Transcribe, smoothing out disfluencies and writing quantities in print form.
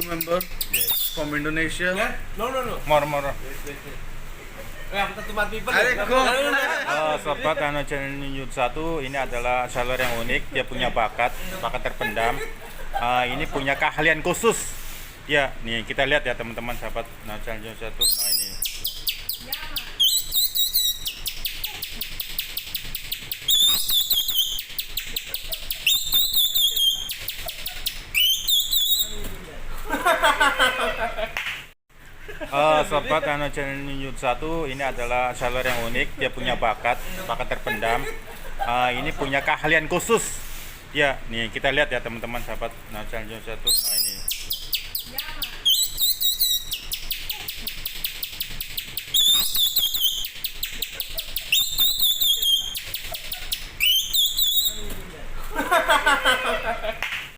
member Yes. from Indonesia. Yeah? No. More. After too much people. Sobat channel Nyut 1 ini adalah sailor yang unik. Dia punya bakat terpendam. Ini punya keahlian khusus. Ya, nih kita lihat ya teman-teman sahabat channel Nyut 1. Nah ini. Sobat channel Nyut 1 ini adalah sailor yang unik. Dia punya bakat terpendam. Ini punya keahlian khusus. Ya, nih kita lihat ya teman-teman sahabat channel Nyut 1. Nah ini.